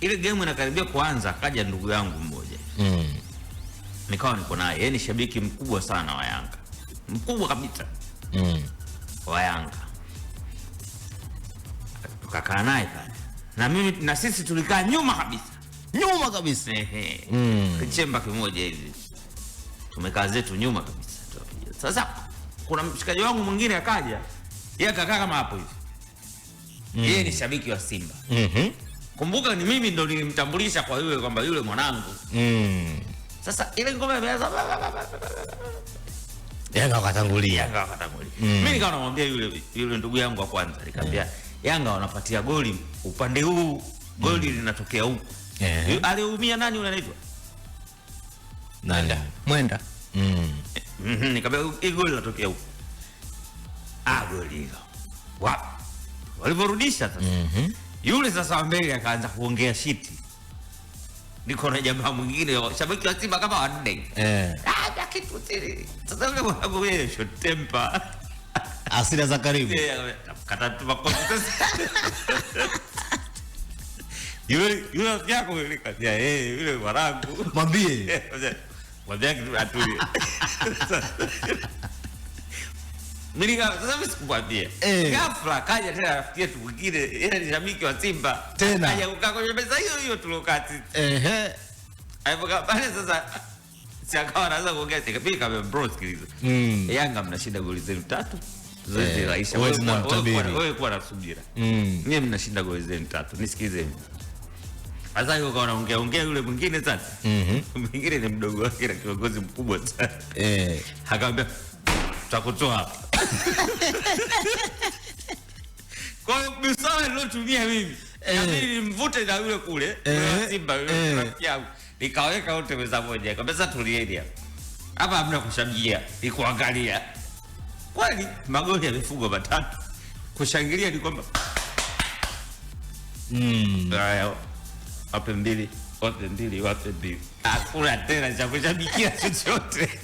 Ile game inakaribia kuanza, kaja ndugu yangu mmoja. Nikawa niko naye, yeye ni shabiki mkubwa sana wa Yanga. Mkubwa kabisa. Wa Yanga. Tukakaa naye pale. Na mimi na sisi tulikaa nyuma kabisa. Nyuma kabisa. Kichemba kimoja hivi. Tumekaa zetu nyuma kabisa. Sasa kuna mshikaji wangu mwingine akaja. Yeye akakaa kama hapo hivi. Yeye ni shabiki wa Simba. Kumbuka ni mimi ndo nilimtambulisha kwa yule kwamba yule mwanangu. Sasa ile ngoma imeanza. Yanga wakatangulia. Mimi nikawa namwambia yule ndugu yangu wa kwanza, nikamwambia Yanga wanapatia goli upande huu, goli linatokea huku. Aliumia nani unaitwa? Mwenda. Nikamwambia hii goli linatokea huku. Goli hilo. Walivorudisha sasa. Yule sasa wa mbele akaanza kuongea shiti. Niko na jamaa mwingine shabiki wa Simba kama wanne. Kitu tili. Sasa yule mwanangu yeye short temper. Asira za karibu. Kata tu makosa. Yule yako yule katia yule mwanangu. Mwambie. Mwambie kitu atulie. Mimi sasa sikumwambia. Ghafla kaja tena rafiki yetu mwingine, yeye ni shabiki wa Simba. Tena. Kaja kukaa kwenye meza hiyo tulokati. Alipokaa pale sasa siakawa anaanza kuongea tikapika kama bro sikiliza. Yanga mnashinda goli zenu 3. Zoezi laisha. Wewe kuwa na subira. Mimi mnashinda goli zenu 3. Nisikize mimi. Sasa yuko kaona ongea yule mwingine sasa. Mwingine ni mdogo wake na kiongozi mkubwa sana. Akamwambia tutakutoa hapa. Kwa hiyo msao nilotumia mimi. Inabidi nimvute na yule kule. Simba yule rafiki yangu. Nikaweka wote meza moja. Kabisa tulieni hapa. Hapa hamna kushangilia, ni kuangalia. Kwani magoli yamefungwa 3. Kushangilia ni kwamba wape mbili. Hakuna tena cha kushabikia chochote.